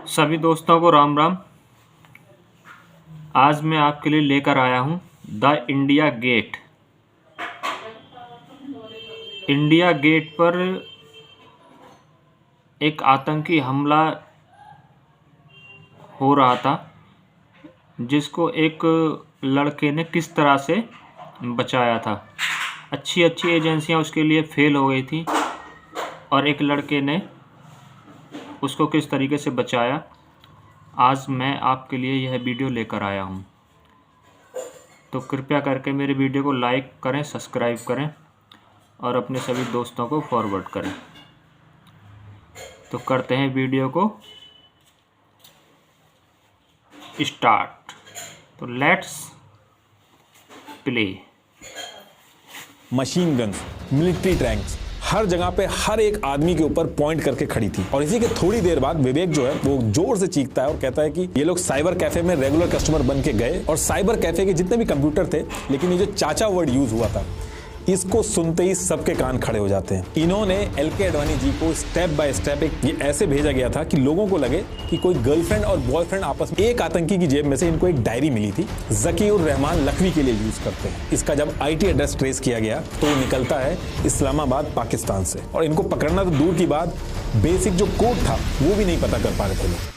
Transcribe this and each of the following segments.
सभी दोस्तों को राम राम। आज मैं आपके लिए लेकर आया हूँ the India Gate. India Gate पर एक आतंकी हमला हो रहा था, जिसको एक लड़के ने किस तरह से बचाया था। अच्छी एजेंसियां उसके लिए फेल हो गई थी और एक लड़के ने उसको किस तरीके से बचाया, आज मैं आपके लिए यह वीडियो लेकर आया हूं। तो कृपया करके मेरे वीडियो को लाइक करें, सब्सक्राइब करें और अपने सभी दोस्तों को फॉरवर्ड करें। तो करते हैं वीडियो को स्टार्ट। तो let's play. Machine guns, military tanks हर जगह पे हर एक आदमी के ऊपर पॉइंट करके खड़ी थी। और इसी के थोड़ी देर बाद विवेक जो है वो जोर से चीखता है और कहता है कि ये लोग साइबर कैफे में रेगुलर कस्टमर बन के गए और साइबर कैफे के जितने भी कंप्यूटर थे, लेकिन ये जो चाचा वर्ड यूज हुआ था, इसको सुनते ही सबके कान खड़े हो जाते हैं। इन्होंने एलके अडवाणी जी को स्टेप बाय स्टेप ये ऐसे भेजा गया था कि लोगों को लगे कि कोई गर्लफ्रेंड और बॉयफ्रेंड आपस में। एक आतंकी की जेब में से इनको एक डायरी मिली थी, जकीउर रहमान लखवी के लिए यूज करते हैं। इसका जब आईटी एड्रेस ट्रेस किया गया तो वो निकलता है इस्लामाबाद, पाकिस्तान से। और इनको पकड़ना तो दूर की बात, बेसिक जो कोड था वो भी नहीं पता कर पा रहे थे लोग।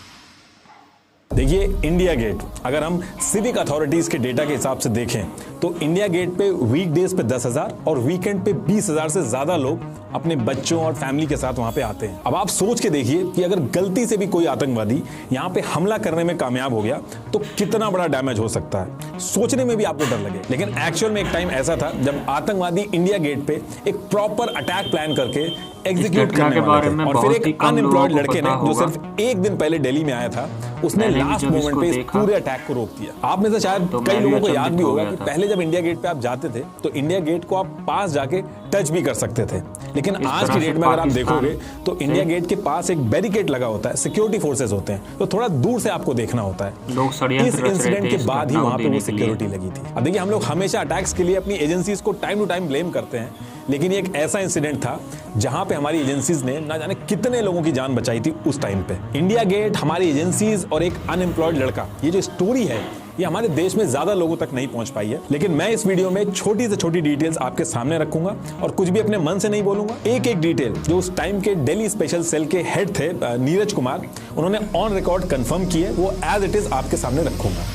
देखिए, इंडिया गेट अगर हम सिविक अथॉरिटीज के डेटा के हिसाब से देखें तो इंडिया गेट पे वीकडेज पे 10,000 और वीकेंड पे 20,000 से ज्यादा लोग अपने बच्चों और फैमिली के साथ वहां पे आते हैं। अब आप सोच के देखिए कि अगर गलती से भी कोई आतंकवादी यहां पे हमला करने में कामयाब हो गया तो कितना बड़ा डैमेज हो सकता है। सोचने में भी आपको डर लगे। लेकिन एक्चुअल में एक टाइम ऐसा था जब आतंकवादी इंडिया गेट पे एक प्रॉपर अटैक प्लान करके एग्जीक्यूट करने वाले थे। और फिर एक अनएम्प्लॉयड लड़के ने जो सिर्फ एक दिन पहले दिल्ली में आया था, उसने लास्ट मोमेंट पे इस पूरे अटैक को रोक दिया। आप में से शायद कई लोगों को याद भी होगा कि पहले जब इंडिया गेट पे आप जाते थे तो इंडिया गेट को आप पास जाके टच भी कर सकते थे। लेकिन आज की डेट में अगर आप देखोगे तो इंडिया गेट के पास एक बैरिकेड लगा होता है, सिक्योरिटी फोर्सेस होते हैं, तो थोड़ा दूर से आपको देखना होता है। इस इंसिडेंट के बाद ही वहां पे वो सिक्योरिटी लगी थी। अब देखिए, हम लोग हमेशा अटैक्स के लिए अपनी एजेंसीज को टाइम टू टाइम ब्लेम करते हैं, लेकिन ये एक ऐसा इंसिडेंट था जहां पे हमारी एजेंसीज ने ना जाने कितने लोगों की जान बचाई थी उस टाइम पे। इंडिया गेट, हमारी एजेंसीज और एक अनएम्प्लॉयड लड़का, ये जो स्टोरी है ये हमारे देश में ज्यादा लोगों तक नहीं पहुंच पाई है। लेकिन मैं इस वीडियो में छोटी से छोटी डिटेल्स आपके सामने रखूंगा और कुछ भी अपने मन से नहीं बोलूंगा। एक एक डिटेल जो उस टाइम के दिल्ली स्पेशल सेल के हेड थे नीरज कुमार, उन्होंने ऑन रिकॉर्ड कंफर्म किए, वो एज इट इज आपके सामने रखूंगा।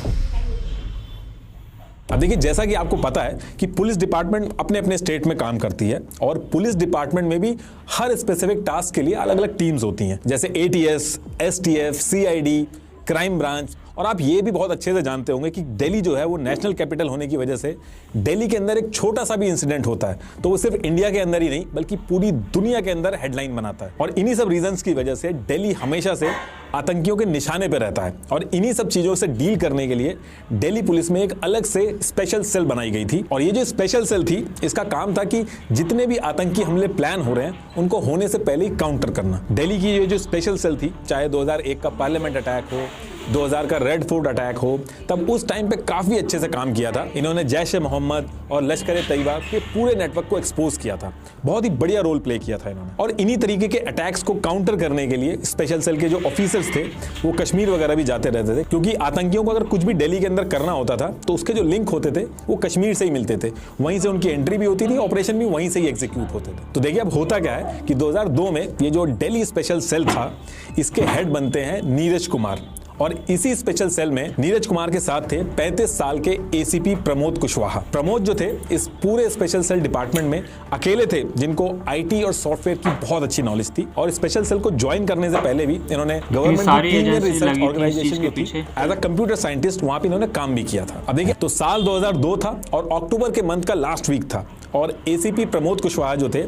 अब देखिए, जैसा कि आपको पता है कि पुलिस डिपार्टमेंट अपने अपने स्टेट में काम करती है और पुलिस डिपार्टमेंट में भी हर स्पेसिफिक टास्क के लिए अलग अलग टीम्स होती हैं, जैसे ATS, STF, CID, crime branch. और आप ये भी बहुत अच्छे से जानते होंगे कि दिल्ली जो है वो नेशनल कैपिटल होने की वजह से दिल्ली के अंदर एक छोटा सा भी इंसिडेंट होता है तो वो सिर्फ इंडिया के अंदर ही नहीं बल्कि पूरी दुनिया के अंदर हेडलाइन बनाता है। और इन्हीं सब रीजंस की वजह से दिल्ली हमेशा से आतंकियों के निशाने पर रहता है। और इन्हीं सब चीजों से डील करने के लिए दिल्ली पुलिस में एक अलग से स्पेशल सेल बनाई गई थी। और ये जो स्पेशल सेल थी, इसका काम था कि जितने भी आतंकी हमले प्लान हो रहे हैं उनको होने से पहले ही काउंटर करना। दिल्ली की ये जो स्पेशल सेल थी, चाहे 2001 का पार्लियामेंट अटैक हो, 2000 का रेड फोर्ट अटैक हो, तब उस टाइम पे काफी अच्छे से काम किया था। इन्होंने जैश ए मोहम्मद और लश्कर ए तैयबा के पूरे नेटवर्क को एक्सपोज किया था। बहुत ही बढ़िया रोल प्ले किया था इन्होंने। और इन्हीं तरीके के अटैक्स को काउंटर करने के लिए स्पेशल सेल के जो ऑफिसर्स थे वो कश्मीर वगैरह भी जाते रहते थे, क्योंकि आतंकियों को अगर कुछ भी दिल्ली के अंदर करना होता था तो उसके जो लिंक होते थे वो कश्मीर से ही मिलते थे, वहीं से उनकी एंट्री भी होती थी, ऑपरेशन भी वहीं से ही एग्जीक्यूट होते थे। तो देखिए, अब होता क्या है कि 2002 में ये जो दिल्ली स्पेशल सेल था, इसके हेड बनते हैं नीरज कुमार। और इसी स्पेशल सेल में नीरज कुमार के साथ थे 35 साल के एसीपी प्रमोद कुशवाहा। प्रमोद जो थे इस पूरे स्पेशल सेल डिपार्टमेंट में अकेले थे जिनको आईटी और सॉफ्टवेयर की बहुत अच्छी नॉलेज थी। और स्पेशल सेल को ज्वाइन करने से पहले भी इन्होंने गवर्नमेंट की प्रीमियर रिसर्च ऑर्गेनाइजेशन में थी, एज अ कंप्यूटर साइंटिस्ट वहां पे इन्होंने काम भी किया था। अब देखिए, तो साल 2002 था और अक्टूबर के मंथ का लास्ट वीक था और एसीपी प्रमोद कुशवाहा जो थे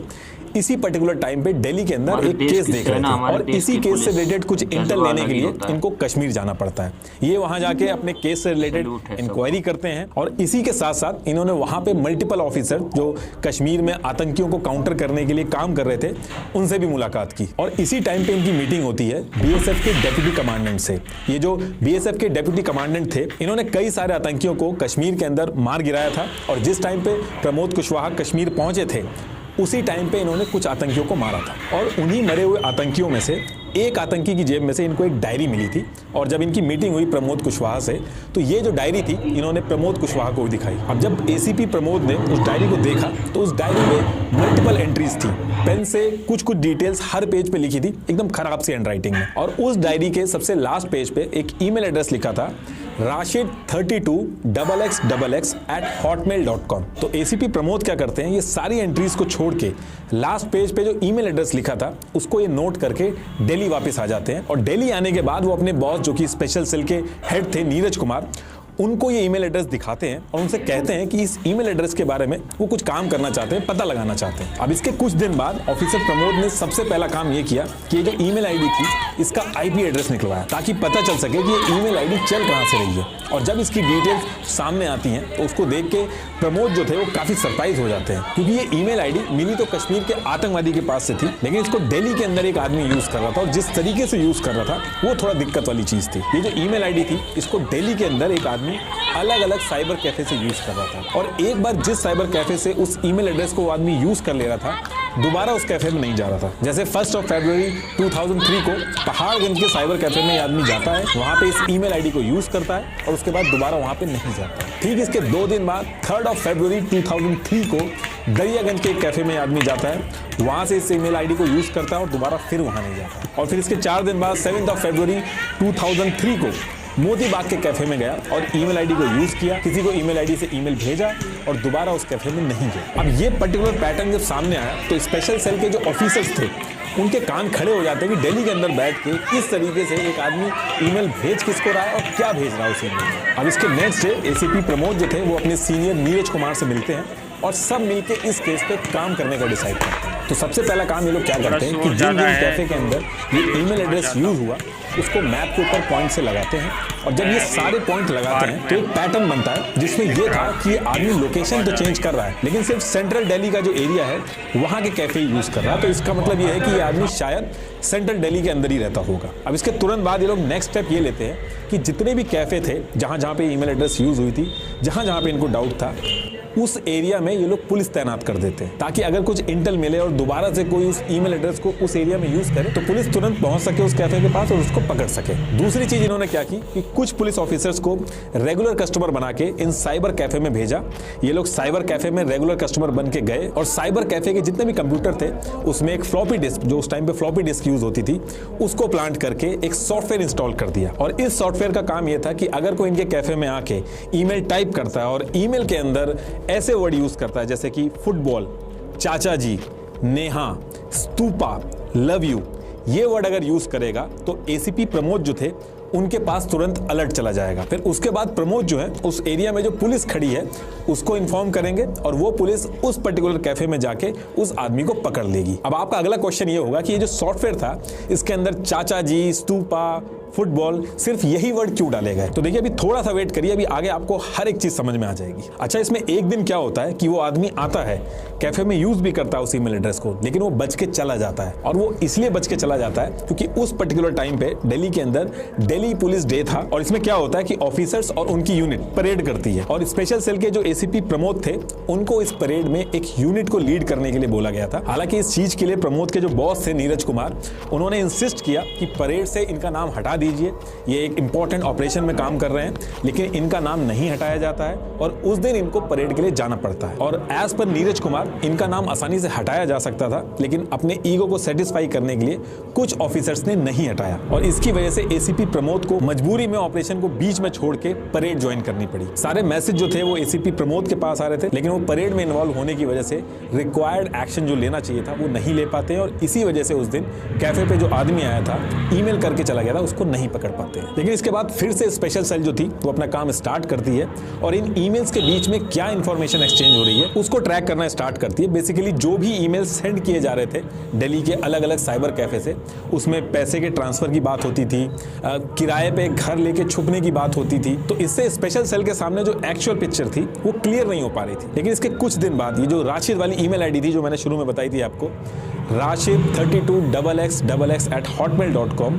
इसी पर्टिकुलर टाइम पे दिल्ली के अंदर एक केस देख रहे थे और इसी केस से रिलेटेड कुछ इंटेल लेने के लिए इनको कश्मीर जाना पड़ता है। ये वहां जाके अपने केस से रिलेटेड इंक्वायरी करते हैं और इसी के साथ साथ इन्होंने वहां पे मल्टीपल ऑफिसर जो कश्मीर में आतंकियों को काउंटर करने के लिए काम कर रहे थे उनसे भी मुलाकात की। और इसी टाइम पे इनकी मीटिंग होती है बीएसएफ के डेप्यूटी कमांडेंट से। ये जो बीएसएफ के डेप्यूटी कमांडेंट थे, इन्होंने कई सारे आतंकियों को कश्मीर के अंदर मार गिराया था। और जिस टाइम पे प्रमोद कुशवाहा कश्मीर पहुंचे थे उसी टाइम पे इन्होंने कुछ आतंकियों को मारा था। और उन्हीं मरे हुए आतंकियों में से एक आतंकी की जेब में से इनको एक डायरी मिली थी, और जब इनकी मीटिंग हुई प्रमोद कुशवाहा से, तो ये जो डायरी थी इन्होंने प्रमोद कुशवाहा को दिखाई। अब जब एसीपी प्रमोद ने उस डायरी को देखा तो उस डायरी में मल्टीपल एंट्रीज थी, पेन से कुछ डिटेल्स हर पेज पे लिखी थी, एकदम खराब सी हैंडराइटिंग में। और उस डायरी के सबसे लास्ट पेज पे एक ईमेल एड्रेस लिखा था, rashid32xxx@hotmail.com। तो एसीपी प्रमोद क्या करते हैं, ये सारी एंट्रीज को छोड़ के लास्ट पेज पे जो ईमेल एड्रेस लिखा था उसको ये नोट करके दिल्ली वापस आ जाते हैं। और दिल्ली आने के बाद वो अपने बॉस जो कि स्पेशल सेल के हेड थे नीरज कुमार, उनको ये ईमेल एड्रेस दिखाते हैं और उनसे कहते हैं कि इस ईमेल एड्रेस के बारे में वो कुछ काम करना चाहते हैं, पता लगाना चाहते हैं। अब इसके कुछ दिन बाद ऑफिसर प्रमोद ने सबसे पहला काम ये किया कि ये जो ईमेल आईडी थी इसका आईपी एड्रेस निकलवाया, ताकि पता चल सके कि ये ईमेल आईडी चल कहां से रही है। और जब इसकी डिटेल्स सामने आती हैं तो उसको देख के प्रमोद जो थे वो काफी सरप्राइज हो जाते हैं, क्योंकि ये ईमेल आईडी मिली तो कश्मीर के आतंकवादी के पास से थी, लेकिन इसको दिल्ली के अंदर एक आदमी यूज कर रहा था, और जिस तरीके से यूज कर रहा था वो थोड़ा दिक्कत वाली चीज थी। ये जो ईमेल आईडी थी इसको दिल्ली के अंदर एक आदमी अलग अलग साइबर कैफे से यूज कर रहा था, और एक बार जिस साइबर कैफे से उस ईमेल एड्रेस को वो आदमी यूज कर ले रहा था, दोबारा उस कैफे में नहीं जा रहा था। जैसे 1 फरवरी 2003 को पहाड़गंज के साइबर कैफे में आदमी जाता है, वहां पे इस ईमेल आईडी को यूज करता है और उसके बाद दोबारा वहां पे नहीं जाता। ठीक इसके 2 दिन बाद 3 फरवरी 2003 को दरियागंज के एक कैफे में आदमी जाता है, वहां से इस ईमेल आईडी को यूज करता है और दोबारा फिर वहां नहीं जाता। और फिर इसके 4 दिन बाद 7 फरवरी 2003 को मोती बाग के कैफे में गया और ईमेल आईडी को यूज किया, किसी को ईमेल आईडी से ईमेल भेजा और दोबारा उस कैफे में नहीं गया। अब ये पर्टिकुलर पैटर्न जब सामने आया तो स्पेशल सेल के जो ऑफिसर्स थे उनके कान खड़े हो जाते हैं कि दिल्ली के अंदर बैठ के किस तरीके से एक आदमी ईमेल भेज किसको रहा है और क्या भेज रहा है उस ईमेल में। अब इसके नेक्स्ट डे एसीपी प्रमोद जो थे वो अपने सीनियर नीरज कुमार से मिलते हैं और सब मिलके इस केस पे काम करने का डिसाइड करते हैं। तो सबसे पहला काम ये लोग क्या करते हैं कि जिन कैफे के अंदर ये ईमेल एड्रेस यूज हुआ उसको मैप के ऊपर पॉइंट से लगाते हैं, और जब ये सारे पॉइंट लगाते हैं तो एक पैटर्न बनता है जिसमें ये था कि ये आदमी लोकेशन तो चेंज कर रहा है लेकिन सिर्फ सेंट्रल दिल्ली का जो एरिया है वहां के कैफे यूज कर रहा है। तो इसका मतलब ये है कि ये आदमी शायद सेंट्रल दिल्ली के अंदर ही रहता होगा। अब इसके तुरंत बाद ये लोग नेक्स्ट स्टेप ये लेते हैं कि जितने भी कैफे थे जहां जहां पे ईमेल एड्रेस यूज हुई थी, जहां जहां पे इनको डाउट था, उस एरिया में ये लोग पुलिस तैनात कर देते हैं, ताकि अगर कुछ इंटेल मिले और दोबारा से कोई उस ईमेल एड्रेस को उस एरिया में यूज करे तो पुलिस तुरंत पहुंच सके उस कैफे के पास और उसको पकड़ सके। दूसरी चीज इन्होंने क्या की कि कुछ पुलिस ऑफिसर्स को रेगुलर कस्टमर बना के इन साइबर कैफे में भेजा। ये लोग साइबर कैफे में रेगुलर कस्टमर बन के गए और साइबर कैफे के जितने भी कंप्यूटर थे उसमें एक फ्लॉपी डिस्क, जो उस टाइम पे फ्लॉपी डिस्क यूज होती थी, उसको प्लांट करके एक सॉफ्टवेयर इंस्टॉल कर दिया। और इस सॉफ्टवेयर का काम यह था कि अगर कोई इनके कैफे में आके ईमेल टाइप करता है और ईमेल के अंदर ऐसे वर्ड यूज करता है जैसे कि फुटबॉल, चाचा जी, नेहा, स्तूपा, लव यू, ये वर्ड अगर यूज करेगा तो एसीपी प्रमोद जो थे उनके पास तुरंत अलर्ट चला जाएगा। फिर उसके बाद प्रमोद जो है उस एरिया में जो पुलिस खड़ी है उसको इन्फॉर्म करेंगे और वो पुलिस उस पर्टिकुलर कैफे में जाके उस आदमी को पकड़ लेगी। अब आपका अगला क्वेश्चन ये होगा कि ये जो सॉफ्टवेयर था इसके अंदर चाचा जी, स्तूपा, फुटबॉल, सिर्फ यही वर्ड क्यों डाले गए? तो देखिए अभी थोड़ा सा वेट करिए, अभी आगे आपको हर एक चीज समझ में आ जाएगी। अच्छा, इसमें एक दिन क्या होता है कि वो आदमी आता है, कैफे में यूज भी करता है उस ईमेल एड्रेस को, लेकिन वो बच के चला जाता है। और वो इसलिए बच के चला जाता है क्योंकि उस पर्टिकुलर टाइम पे दिल्ली के अंदर दिल्ली पुलिस डे था और इसमें क्या होता है कि ऑफिसर्स और उनकी यूनिट परेड करती है। और स्पेशल सेल के जो एसीपी प्रमोद थे उनको इस परेड में एक यूनिट को लीड करने के लिए बोला गया था। हालांकि इस चीज के लिए प्रमोद के जो बॉस थे नीरज कुमार, उन्होंने इंसिस्ट किया कि परेड से इनका नाम हटा दीजिए, ये एक इंपॉर्टेंट ऑपरेशन में काम कर रहे हैं, लेकिन इनका नाम नहीं हटाया जाता है और उस दिन इनको परेड के लिए जाना पड़ता है। और एज पर नीरज कुमार इनका नाम आसानी से हटाया जा सकता था, लेकिन अपने ईगो को सेटिस्फाई करने के लिए कुछ ऑफिसर्स ने नहीं हटाया और इसकी वजह से एसीपी प्रमोद को मजबूरी में ऑपरेशन को बीच में छोड़ के परेड ज्वाइन करनी पड़ी। सारे मैसेज जो थे वो एसीपी प्रमोद के पास आ रहे थे, लेकिन वो परेड में इन्वॉल्व होने की वजह से रिक्वायर्ड एक्शन जो लेना चाहिए था वो नहीं ले पाते और इसी वजह से उस दिन कैफे पे जो आदमी आया था, ईमेल करके चला गया था, उसको नहीं पकड़ पाते हैं। लेकिन इसके बाद फिर से स्पेशल सेल जो थी वो अपना काम स्टार्ट करती है और इन ईमेल्स के बीच में क्या इंफॉर्मेशन एक्सचेंज हो रही है उसको ट्रैक करना स्टार्ट करती है। बेसिकली जो भी ईमेल सेंड किए जा रहे थे दिल्ली के अलग अलग साइबर कैफे से, उसमें पैसे के ट्रांसफर की बात होती थी, किराए पे घर लेके छुपने की बात होती थी। तो इससे स्पेशल सेल के सामने जो एक्चुअल पिक्चर थी वो क्लियर नहीं हो पा रही थी। लेकिन इसके कुछ दिन बाद ये जो राशिद वाली ईमेल आईडी थी जो मैंने शुरू में बताई थी आपको, rashid32xxx@hotmail.com,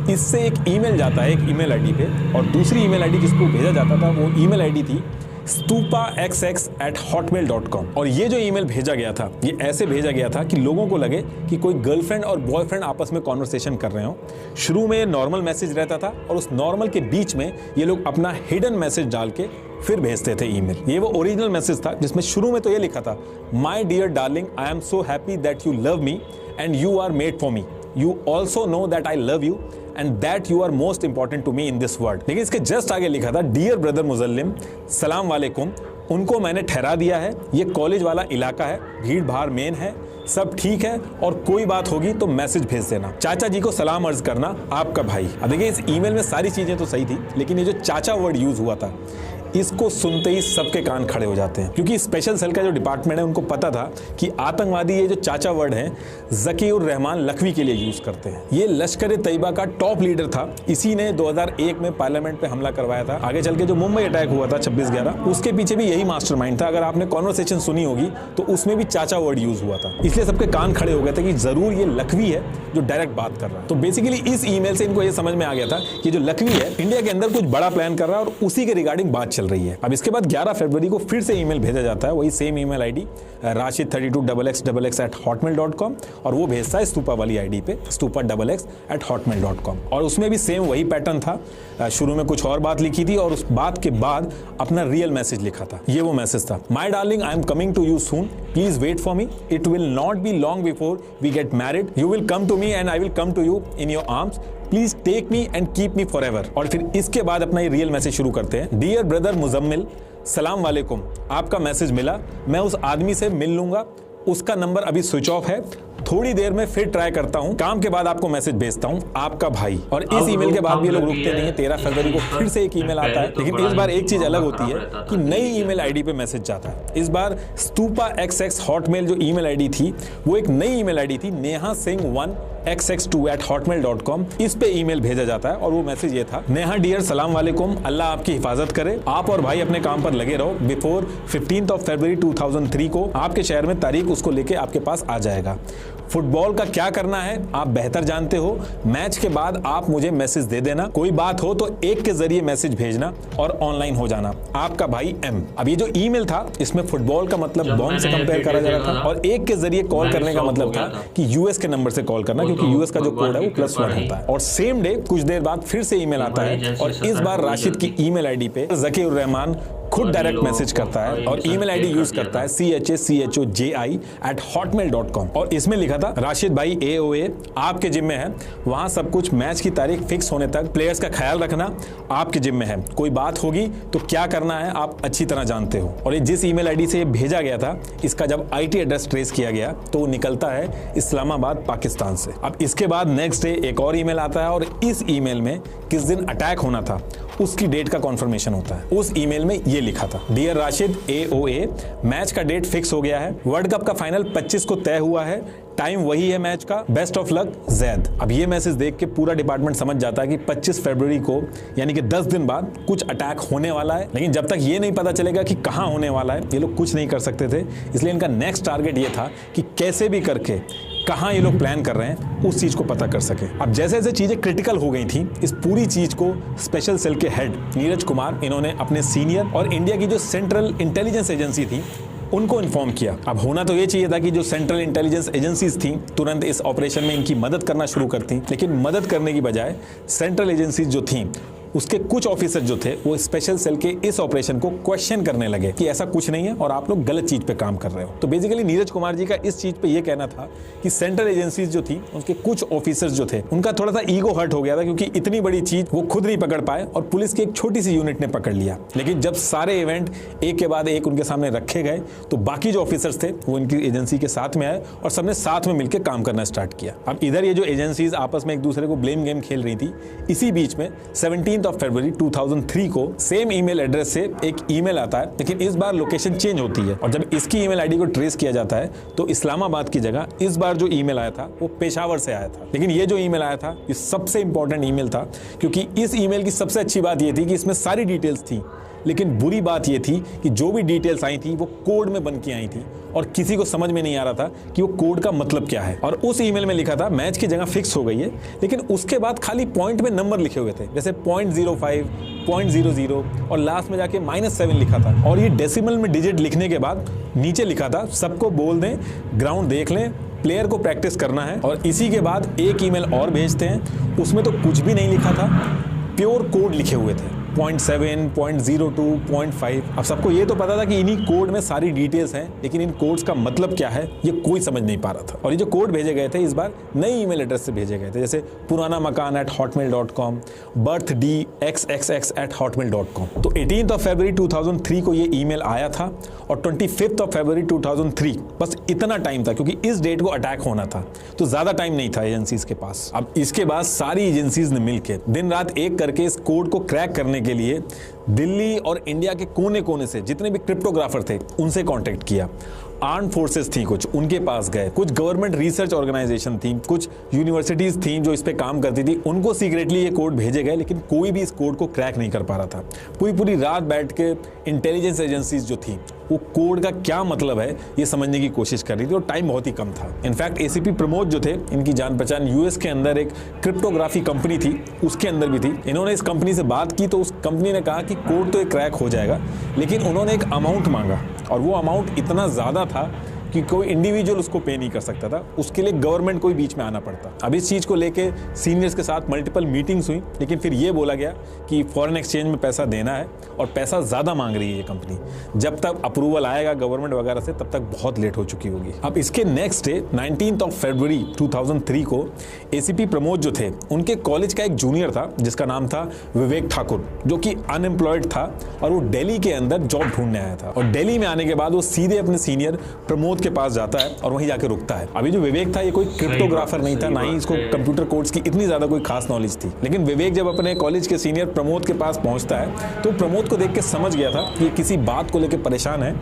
इससे एक ईमेल जाता है एक ईमेल आईडी पे और दूसरी ईमेल आईडी जिसको भेजा जाता था वो ईमेल आईडी थी stupaxx@hotmail.com। और ये जो ईमेल भेजा गया था, ये ऐसे भेजा गया था कि लोगों को लगे कि कोई गर्लफ्रेंड और बॉयफ्रेंड आपस में कॉन्वर्सेशन कर रहे हो। शुरू में नॉर्मल मैसेज रहता था और उस नॉर्मल के बीच में ये लोग अपना हिडन मैसेज डाल के फिर भेजते थे ईमेल। ये वो ओरिजिनल मैसेज था जिसमें शुरू में तो ये लिखा था, my dear darling, I am so happy that you love me and you are made for me. You also know that I love you and that you are most important to me in this world. लेकिन इसके just आगे लिखा था, dear brother मुजल्लिम, सलाम वालेकुम, उनको मैंने ठहरा दिया है, ये कॉलेज वाला इलाका है, भीड़ भाड़ मेन है, सब ठीक है और कोई बात होगी तो मैसेज भेज देना। चाचा जी को सलाम अर्ज करना, आपका भाई। अब देखिए इस ईमेल में सारी चीजें तो सही थी, लेकिन ये जो चाचा वर्ड यूज हुआ था, इसको सुनते ही सबके कान खड़े हो जाते हैं, क्योंकि स्पेशल सेल का जो डिपार्टमेंट है उनको पता था कि आतंकवादी ये जो चाचा वर्ड है ज़कीउर रहमान लखवी के लिए यूज करते हैं। ये लश्कर तैयबा का टॉप लीडर था, इसी ने 2001 में पार्लियामेंट पे हमला करवाया था। आगे चल के जो मुंबई अटैक हुआ था 26/11, उसके पीछे भी यही मास्टरमाइंड था। अगर आपने कॉन्वर्सेशन सुनी होगी तो उसमें भी चाचा वर्ड यूज हुआ था, इसलिए सबके कान खड़े हो गए थे कि जरूर ये लखवी है जो डायरेक्ट बात कर रहा है। तो बेसिकली इस ईमेल से इनको ये समझ में आ गया था कि जो लखवी है इंडिया के अंदर कुछ बड़ा प्लान कर रहा है और उसी के रिगार्डिंग बात चल रही है। अब इसके बाद 11 फरवरी को फिर से ईमेल भेजा जाता है, वही सेम ईमेल आईडी rashid32xxx@hotmail.com, और वो भेजता है स्तूपा वाली आईडी पे stupa@hotmail.com। और उसमें भी सेम वही पैटर्न था, शुरू में कुछ और बात लिखी थी और उस बात के बाद अपना रियल मैसेज लिखा था। ये वो मैसेज था, my darling, I am coming to you soon, please wait for me, it will not be long before we get married, you will come to me and I will come to you in your arms, please take me and keep me forever. और फिर इसके बाद अपना ये real message शुरू करते हैं, dear brother Muzammil, सलाम वालेकुम, आपका मैसेज मिला, मैं उस आदमी से मिल लूंगा, उसका नंबर अभी स्विच ऑफ है, थोड़ी देर में फिर ट्राई करता हूं, काम के बाद आपको मैसेज भेजता हूं, आपका भाई। और इस ईमेल के बाद भी ये लोग रुकते नहीं है, 13 फरवरी को फिर से एक ईमेल आता है, लेकिन इस बार एक चीज अलग होती है कि नई ईमेल आईडी पे मैसेज जाता है। इस बार stupaxx हॉटमेल जो ईमेल आईडी थी वो एक नई ईमेल आईडी थी, नेहा सिंह 1xx2@hotmail.com। इस पे ईमेल भेजा जाता है और वो मैसेज ये था, नेहा डियर, सलाम वालेकुम, अल्लाह आपकी हिफाजत करे, आप और भाई अपने काम पर लगे रहो, बिफोर 15 फरवरी 2003 को आपके शहर में तारीख उसको लेके आपके पास आ जाएगा। फुटबॉल का क्या करना है आप बेहतर जानते हो, मैच के बाद आप मुझे मैसेज दे देना, कोई बात हो तो एक के जरिए मैसेज भेजना और ऑनलाइन हो जाना, आपका भाई एम। अब ये जो ईमेल था इसमें फुटबॉल का मतलब बॉम्ब से कंपेयर करा जा रहा था और एक के जरिए कॉल करने का मतलब था कि यूएस के नंबर से कॉल करना, क्योंकि यूएस का जो कोड है वो +1 होता है। और सेम डे कुछ देर बाद फिर से ईमेल आता है और इस बार राशिद की ईमेल आईडी पे ज़कीउर रहमान खुद डायरेक्ट मैसेज करता है और ईमेल आईडी यूज करता है CHACHOJI@hotmail.com। और इसमें लिखा था, राशिद भाई AOA आपके जिम्मे है, वहां सब कुछ मैच की तारीख फिक्स होने तक प्लेयर्स का ख्याल रखना आपके जिम्मे है, कोई बात होगी तो क्या करना है आप अच्छी तरह जानते हो। और ये जिस ईमेल आईडी से भेजा गया था इसका जब IT एड्रेस ट्रेस किया गया तो वो निकलता है इस्लामाबाद पाकिस्तान से। अब इसके बाद नेक्स्ट डे एक और ईमेल आता है और इस ईमेल में किस दिन अटैक होना था उसकी डेट का कॉन्फर्मेशन होता है। उस ईमेल में ये लिखा था, डियर राशिद AOA, मैच का डेट फिक्स हो गया है, वर्ल्ड कप का फाइनल 25 को तय हुआ है, टाइम वही है मैच का, बेस्ट ऑफ लक जैद। अब ये मैसेज देख के पूरा डिपार्टमेंट समझ जाता है कि 25 फरवरी को यानी कि 10 दिन बाद कुछ अटैक होने वाला है, लेकिन जब तक ये नहीं पता चलेगा कि कहां होने वाला है ये लोग कुछ नहीं कर सकते थे। इसलिए इनका नेक्स्ट टारगेट ये था कि कैसे भी करके कहां ये लोग प्लान कर रहे हैं उस चीज को पता कर सके। अब जैसे जैसे चीजें क्रिटिकल हो गई थी, इस पूरी चीज को स्पेशल सेल के हेड नीरज कुमार, इन्होंने अपने सीनियर और इंडिया की जो सेंट्रल इंटेलिजेंस एजेंसी थी उनको इन्फॉर्म किया। अब होना तो ये चाहिए था कि जो सेंट्रल इंटेलिजेंस एजेंसीज थी तुरंत इस ऑपरेशन में इनकी मदद करना शुरू करती, लेकिन मदद करने की बजाय सेंट्रल एजेंसीज जो थी उसके कुछ ऑफिसर जो थे वो स्पेशल सेल के इस ऑपरेशन को क्वेश्चन करने लगे कि ऐसा कुछ नहीं है और आप लोग गलत चीज पे काम कर रहे हो। तो बेसिकली नीरज कुमार जी का इस चीज पे ये कहना था कि सेंट्रल एजेंसीज जो थी उनके कुछ ऑफिसर्स जो थे उनका थोड़ा सा ईगो हर्ट हो गया था, क्योंकि इतनी बड़ी चीज वो खुद नहीं पकड़ पाए और पुलिस की एक छोटी सी यूनिट ने पकड़ लिया। लेकिन जब सारे इवेंट एक के बाद एक उनके सामने रखे गए तो बाकी जो ऑफिसर्स थे वो इनकी एजेंसी के साथ में आए और सबने साथ में मिलकर काम करना स्टार्ट किया। अब इधर ये जो एजेंसीज आपस में एक दूसरे को ब्लेम गेम खेल रही थी, इसी बीच में 17 फरवरी 2003 को सेम ईमेल एड्रेस से एक ईमेल आता है, लेकिन इस बार लोकेशन चेंज होती है और जब इसकी ईमेल आईडी को ट्रेस किया जाता है तो इस्लामाबाद की जगह इस बार जो ईमेल आया था वो पेशावर से आया था। लेकिन ये जो ईमेल आया था ये सबसे इंपॉर्टेंट ईमेल था, क्योंकि इस ईमेल की सबसे अच्छी बात ये थी कि इसमें सारी डिटेल्स थी, लेकिन बुरी बात ये थी कि जो भी डिटेल्स आई थी वो कोड में बन के आई थी और किसी को समझ में नहीं आ रहा था कि वो कोड का मतलब क्या है। और उस ईमेल में लिखा था मैच की जगह फिक्स हो गई है, लेकिन उसके बाद खाली पॉइंट में नंबर लिखे हुए थे, जैसे 0.05, .00 और लास्ट में जाके -7 लिखा था। और ये डेसिमल में डिजिट लिखने के बाद नीचे लिखा था सबको बोल दें, ग्राउंड देख लें, प्लेयर को प्रैक्टिस करना है। और इसी के बाद एक ईमेल और भेजते हैं, उसमें तो कुछ भी नहीं लिखा था, प्योर कोड लिखे हुए थे, 0.7, 0.02, 0.5। अब सबको ये तो पता था कि इन्हीं कोड में सारी डिटेल्स हैं, लेकिन इन कोड्स का मतलब क्या है ये कोई समझ नहीं पा रहा था। और ये जो कोड भेजे गए थे इस बार नई ईमेल एड्रेस से भेजे गए थे, जैसे पुराना मकान @hotmail.com, birthd@hotmail.com। तो 18 फरवरी 2003 को ये ईमेल आया था और 25 फरवरी 2003, बस इतना टाइम था क्योंकि इस डेट को अटैक होना था, तो ज्यादा टाइम नहीं था एजेंसीज के पास। अब इसके बाद सारी एजेंसीज ने मिलकर दिन रात एक करके इस कोड को क्रैक करने के लिए दिल्ली और इंडिया के कोने कोने से जितने भी क्रिप्टोग्राफर थे उनसे कांटेक्ट किया। आर्म फोर्सेस थी कुछ, उनके पास गए, कुछ गवर्नमेंट रिसर्च ऑर्गेनाइजेशन थी, कुछ यूनिवर्सिटीज थी जो इस पे काम करती थी, उनको सीक्रेटली ये कोड भेजे गए, लेकिन कोई भी इस कोड को क्रैक नहीं कर पा रहा था। पूरी रात बैठ के इंटेलिजेंस एजेंसीज जो थी वो कोड का क्या मतलब है ये समझने की कोशिश कर रही थी और टाइम बहुत ही कम था। इनफैक्ट एसीपी प्रमोद जो थे, इनकी जान पहचान यूएस के अंदर एक क्रिप्टोग्राफी कंपनी थी उसके अंदर भी थी। इन्होंने इस कंपनी से बात की तो उस कंपनी ने कहा कि कोड तो क्रैक हो जाएगा, लेकिन उन्होंने एक अमाउंट मांगा और वो अमाउंट इतना ज़्यादा था कि कोई इंडिविजुअल उसको पे नहीं कर सकता था, उसके लिए गवर्नमेंट को ही बीच में आना पड़ता। अब इस चीज़ को लेके सीनियर्स के साथ मल्टीपल मीटिंग्स हुई, लेकिन फिर ये बोला गया कि फॉरेन एक्सचेंज में पैसा देना है और पैसा ज़्यादा मांग रही है ये कंपनी, जब तक अप्रूवल आएगा गवर्नमेंट वगैरह से तब तक बहुत लेट हो चुकी होगी। अब इसके नेक्स्ट डे 19 फरवरी 2003 को एसीपी प्रमोद जो थे उनके कॉलेज का एक जूनियर था जिसका नाम था विवेक ठाकुर, जो कि अनएम्प्लॉयड था और वो दिल्ली के अंदर जॉब ढूंढने आया था। और दिल्ली में आने के बाद वो सीधे अपने सीनियर प्रमोद के पास जाता है और वहीं जाके रुकता है। अभी जो विवेक था ये कोई क्रिप्टोग्राफर नहीं था, ना ही इसको कंप्यूटर कोड्स की इतनी ज्यादा कोई खास नॉलेज थी। लेकिन विवेक जब अपने कॉलेज के सीनियर प्रमोद के पास पहुंचता है तो प्रमोद को देख के समझ गया था कि किसी बात को लेकर परेशान है।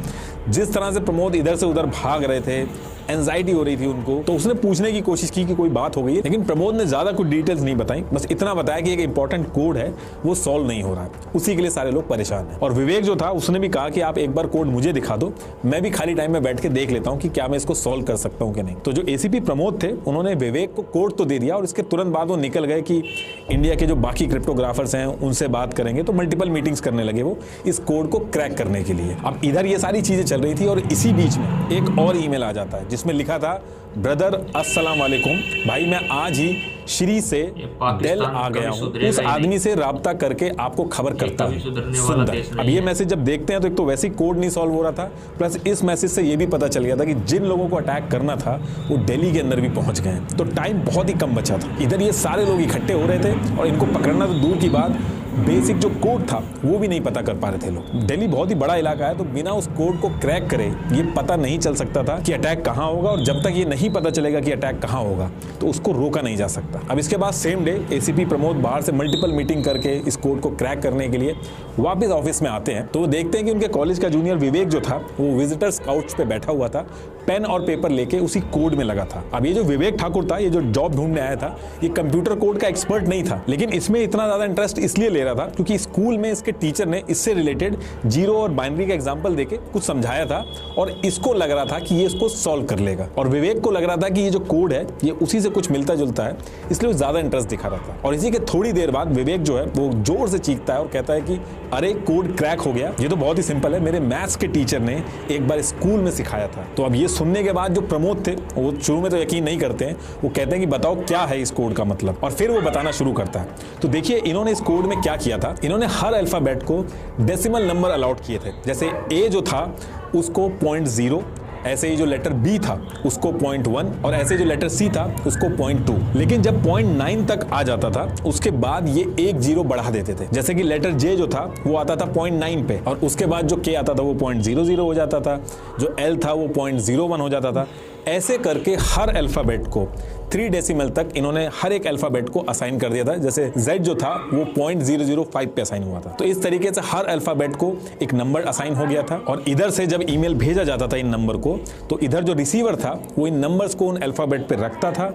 जिस तरह से प्रमोद इधर से उधर भाग रहे थे, एंजाइटी हो रही थी उनको, तो उसने पूछने की कोशिश की कि कोई बात हो गई है, लेकिन प्रमोद ने ज्यादा कुछ डिटेल्स नहीं बताई, बस इतना बताया कि एक इंपॉर्टेंट कोड है वो सॉल्व नहीं हो रहा है, उसी के लिए सारे लोग परेशान हैं। और विवेक जो था उसने भी कहा कि आप एक बार कोड मुझे दिखा दो, मैं भी खाली टाइम में बैठ के देख लेता हूं कि क्या मैं इसको सॉल्व कर सकता हूं कि नहीं। तो जो एसीपी प्रमोद थे उन्होंने विवेक को कोड तो दे दिया और इसके तुरंत बाद वो निकल गए कि इंडिया के जो बाकी क्रिप्टोग्राफर्स हैं उनसे बात करेंगे। तो मल्टीपल मीटिंग्स करने लगे वो इस कोड को क्रैक करने के लिए। अब इधर ये सारी चीजें चल रही थी और इसी बीच में एक और ईमेल आ जाता है जिसमें लिखा था, ब्रदर अस्सलाम वालेकुम, भाई मैं आज ही श्री से डेल आ गया हूँ, उस आदमी से राब्ता करके आपको खबर करता हूँ, सुंदर। अब ये मैसेज जब देखते हैं तो एक तो वैसे ही कोड नहीं सॉल्व हो रहा था, प्लस इस मैसेज से ये भी पता चल गया था कि जिन लोगों को अटैक करना था वो दिल्ली के अंदर भी पहुंच गए हैं। तो टाइम बहुत ही कम बचा था। इधर ये सारे लोग इकट्ठे हो रहे थे और इनको पकड़ना तो दूर की बात, बेसिक जो कोड था वो भी नहीं पता कर पा रहे थे लोग। दिल्ली बहुत ही बड़ा इलाका है, तो बिना उस कोड को क्रैक करे ये पता नहीं चल सकता था कि अटैक कहाँ होगा, और जब तक ये नहीं पता चलेगा कि अटैक कहाँ होगा तो उसको रोका नहीं जा सकता। अब इसके बाद सेम डे एसीपी प्रमोद बाहर से मल्टीपल मीटिंग करके इस कोड को क्रैक करने के लिए वापस ऑफिस में आते हैं। तो वो देखते हैं कि उनके कॉलेज का जूनियर विवेक जो था वो विजिटर्स काउच पे बैठा हुआ था, पेन और पेपर लेके उसी कोड में लगा था। अब ये जो विवेक ठाकुर था, ये जो जॉब ढूंढने आया था, ये कंप्यूटर कोड का एक्सपर्ट नहीं था, लेकिन इसमें इतना ज्यादा इंटरेस्ट इसलिए ले रहा था क्योंकि स्कूल में इसके टीचर ने इससे रिलेटेड जीरो और बाइनरी का एग्जांपल देके कुछ समझाया था और इसको लग रहा था कि ये इसको सॉल्व कर लेगा। और विवेक को लग रहा था कि ये जो कोड है ये उसी से कुछ मिलता जुलता है, इसलिए वो ज्यादा इंटरेस्ट दिखा रहा था। और इसी के थोड़ी देर बाद विवेक जो है वो जोर से चीखता है और कहता है कि अरे कोड क्रैक हो गया, ये तो बहुत ही सिंपल है, मेरे मैथ्स के टीचर ने एक बार स्कूल में सिखाया था। तो अब ये सुनने के बाद जो प्रमोद थे वो शुरू में तो यकीन नहीं करते हैं, वो कहते हैं कि बताओ क्या है इस कोड का मतलब, और फिर वो बताना शुरू करता है। तो देखिए इन्होंने इस कोड में क्या किया था, इन्होंने हर अल्फाबेट को डेसिमल नंबर अलॉट किए थे। जैसे ए जो था उसको 0.0, ऐसे ही जो लेटर बी था उसको 0.1 और ऐसे जो लेटर सी था उसको 0.2। लेकिन जब 0.9 तक आ जाता था उसके बाद ये एक जीरो बढ़ा देते थे। जैसे कि लेटर जे जो था वो आता था 0.9 पे, और उसके बाद जो के आता था वो 0.00 हो जाता था, जो एल था वो 0.01 हो जाता था। ऐसे करके हर अल्फाबेट को 3 डेसिमल तक इन्होंने हर एक अल्फाबेट को असाइन कर दिया था। जैसे Z जो था वो 0.005 पे असाइन हुआ था। तो इस तरीके से हर अल्फाबेट को एक नंबर असाइन हो गया था, और इधर से जब ईमेल भेजा जाता था इन नंबर को, तो इधर जो रिसीवर था वो इन नंबर्स को उन अल्फाबेट पे रखता था,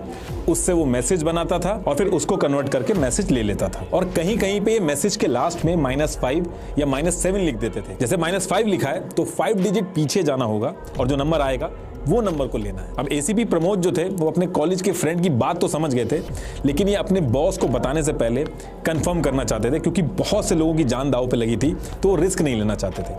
उससे वो मैसेज बनाता था और फिर उसको कन्वर्ट करके मैसेज ले लेता था। और कहीं कहीं पे मैसेज के लास्ट में -5 या -7 लिख देते थे। जैसे -5 लिखा है तो 5 डिजिट पीछे जाना होगा और जो नंबर आएगा वो नंबर को लेना है। अब एसीपी प्रमोद जो थे वो अपने कॉलेज के फ्रेंड की बात तो समझ गए थे, लेकिन ये अपने बॉस को बताने से पहले कंफर्म करना चाहते थे, क्योंकि बहुत से लोगों की जान दांव पे लगी थी, तो वो रिस्क नहीं लेना चाहते थे।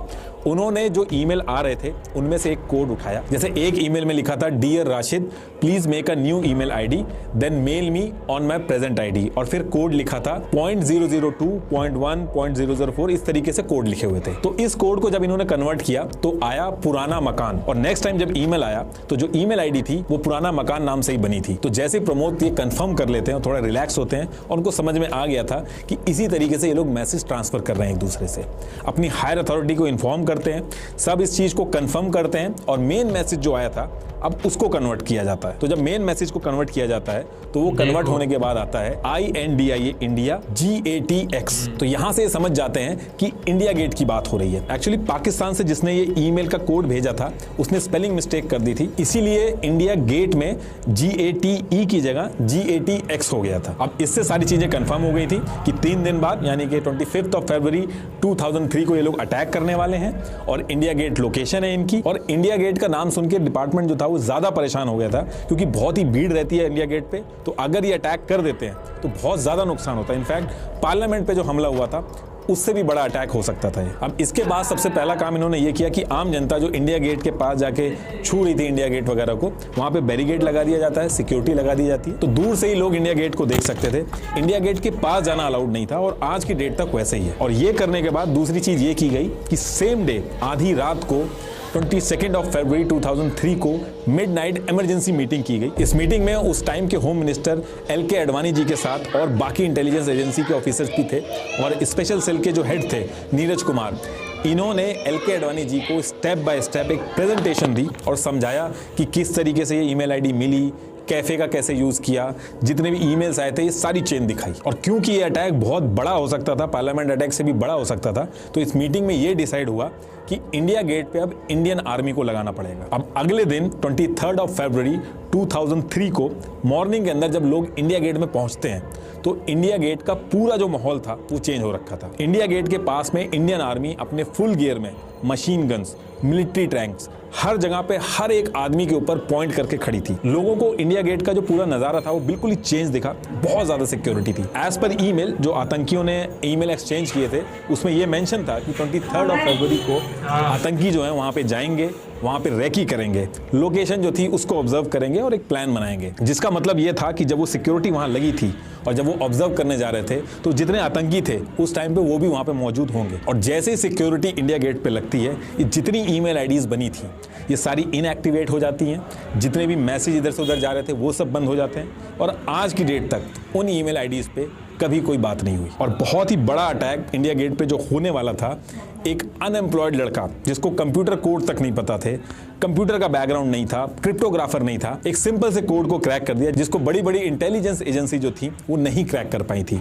उन्होंने जो ईमेल आ रहे थे उनमें से एक कोड उठाया। जैसे एक ईमेल में लिखा था, dear Rashid please make a new email ID then mail me on my present ID, और फिर कोड लिखा था 0.002.1.004, इस तरीके से कोड लिखे हुए थे। तो इस कोड को जब इन्होंने कन्वर्ट किया तो आया पुराना मकान, और नेक्स्ट टाइम जब ईमेल आया तो जो ईमेल आईडी थी वो पुराना मकान नाम से ही बनी थी। तो जैसे प्रमोद ये कंफर्म कर लेते हैं, थोड़ा रिलैक्स होते हैं, और उनको समझ में आ गया था कि इसी तरीके से ये लोग मैसेज ट्रांसफर कर रहे हैं एक दूसरे से। अपनी हायर अथॉरिटी को इन्फॉर्म करते हैं, सब इस चीज को कंफर्म करते हैं, और मेन मैसेज जो आया था अब उसको कन्वर्ट किया जाता है। तो जब मेन मैसेज को कन्वर्ट किया जाता है तो वो कन्वर्ट होने के बाद आता है INDIA इंडिया GATX। तो यहां से समझ जाते हैं कि इंडिया गेट की बात हो रही है। एक्चुअली पाकिस्तान से जिसने ये ईमेल का कोड भेजा था उसने स्पेलिंग मिस्टेक कर दी थी, इसीलिए इंडिया गेट में GATE की जगह GATX हो गया था। अब इससे सारी चीजें कंफर्म हो गई थी कि 3 दिन बाद यानी कि 25 फरवरी 2003 को ये लोग अटैक करने वाले हैं, और इंडिया गेट लोकेशन है इनकी। और इंडिया गेट का नाम सुन के डिपार्टमेंट जो था वो ज्यादा परेशान हो गया था, क्योंकि बहुत ही भीड़ रहती है इंडिया गेट पे, तो अगर ये अटैक कर देते हैं तो बहुत ज्यादा नुकसान होता है। इनफैक्ट पार्लियामेंट पे जो हमला हुआ था उससे भी बड़ा अटैक हो सकता था। अब इसके बाद सबसे पहला काम इन्होंने ये किया कि आम जनता जो इंडिया गेट के पास जाके छू रही थी इंडिया गेट वगैरह को, वहां पे बैरिकेड लगा दिया जाता है, सिक्योरिटी लगा दी जाती है, तो दूर से ही लोग इंडिया गेट को देख सकते थे। इंडिया गेट के पास जाना अलाउड नहीं था, और आज की डेट तक वैसे ही है। और ये करने के बाद दूसरी चीज ये की गई कि सेम डे आधी रात को 22 फरवरी 2003 को मिडनाइट इमरजेंसी मीटिंग की गई। इस मीटिंग में उस टाइम के home minister LK Advani ji के साथ और बाकी इंटेलिजेंस एजेंसी के ऑफिसर्स भी थे, और स्पेशल सेल के जो हेड थे नीरज कुमार, इन्होंने LK अडवाणी जी को स्टेप बाय स्टेप एक प्रेजेंटेशन दी और समझाया कि किस तरीके से ये ईमेल आईडी मिली, कैफे का कैसे यूज किया, जितने भी ईमेल्स आए थे ये सारी चेन दिखाई। और क्योंकि ये अटैक बहुत बड़ा हो सकता था, पार्लियामेंट अटैक से भी बड़ा हो सकता था, तो इस मीटिंग में ये डिसाइड हुआ कि इंडिया गेट पे अब इंडियन आर्मी को लगाना पड़ेगा। अब अगले दिन 23 फरवरी 2003 को मॉर्निंग के अंदर जब लोग इंडिया गेट में पहुंचते हैं तो इंडिया गेट का पूरा जो माहौल था वो चेंज हो रखा था। इंडिया गेट के पास में इंडियन आर्मी अपने फुल गियर में, मशीन गन्स, मिलिट्री टैंक्स, हर जगह पे हर एक आदमी के ऊपर पॉइंट करके खड़ी थी। लोगों को इंडिया गेट का जो पूरा नजारा था वो बिल्कुल ही चेंज दिखा, बहुत ज्यादा सिक्योरिटी थी। एज पर ईमेल जो आतंकियों ने ईमेल एक्सचेंज किए थे उसमें ये मेंशन था कि 23 फरवरी को आतंकी जो है वहां पे जाएंगे, वहां पे रेकी करेंगे, लोकेशन जो थी उसको ऑब्जर्व करेंगे और एक प्लान बनाएंगे। जिसका मतलब ये था कि जब वो सिक्योरिटी वहां लगी थी और जब वो ऑब्जर्व करने जा रहे थे तो जितने आतंकी थे उस टाइम पे वो भी वहां पे मौजूद होंगे। और जैसे ही सिक्योरिटी इंडिया गेट पे लगती है, ये जितनी ईमेल आईडीज बनी थी ये सारी इनएक्टिवेट हो जाती हैं, जितने भी मैसेज इधर से उधर जा रहे थे वो सब बंद हो जाते हैं, और आज की डेट तक उन ईमेल आईडीज पे कभी कोई बात नहीं हुई। और बहुत ही बड़ा अटैक इंडिया गेट पे जो होने वाला था, एक अनएम्प्लॉयड लड़का जिसको कंप्यूटर कोड तक नहीं पता थे, कंप्यूटर का बैकग्राउंड नहीं था, क्रिप्टोग्राफर नहीं था, एक सिंपल से कोड को क्रैक कर दिया जिसको बड़ी बड़ी इंटेलिजेंस एजेंसी जो थी वो नहीं क्रैक कर पाई थी।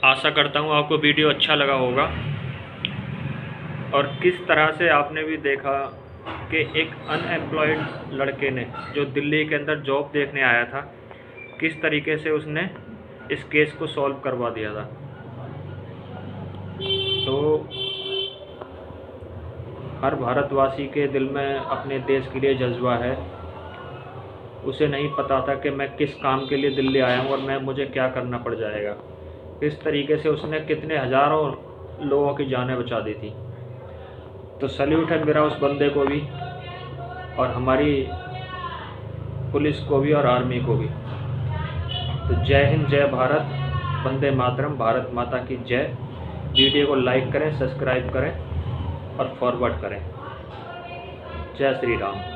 आशा करता हूँ आपको वीडियो अच्छा लगा होगा, और किस तरह से आपने भी देखा कि एक अनएम्प्लॉयड लड़के ने जो दिल्ली के अंदर जॉब देखने आया था, किस तरीके से उसने इस केस को सॉल्व करवा दिया था। तो हर भारतवासी के दिल में अपने देश के लिए जज्बा है। उसे नहीं पता था कि मैं किस काम के लिए दिल्ली आया हूँ और मुझे क्या करना पड़ जाएगा। इस तरीके से उसने कितने हज़ारों लोगों की जानें बचा दी थी। तो सैल्यूट है मेरा उस बंदे को भी, और हमारी पुलिस को भी और आर्मी को भी। तो जय हिंद, जय भारत, वंदे मातरम, भारत माता की जय। वीडियो को लाइक करें, सब्सक्राइब करें और फॉरवर्ड करें। जय श्री राम।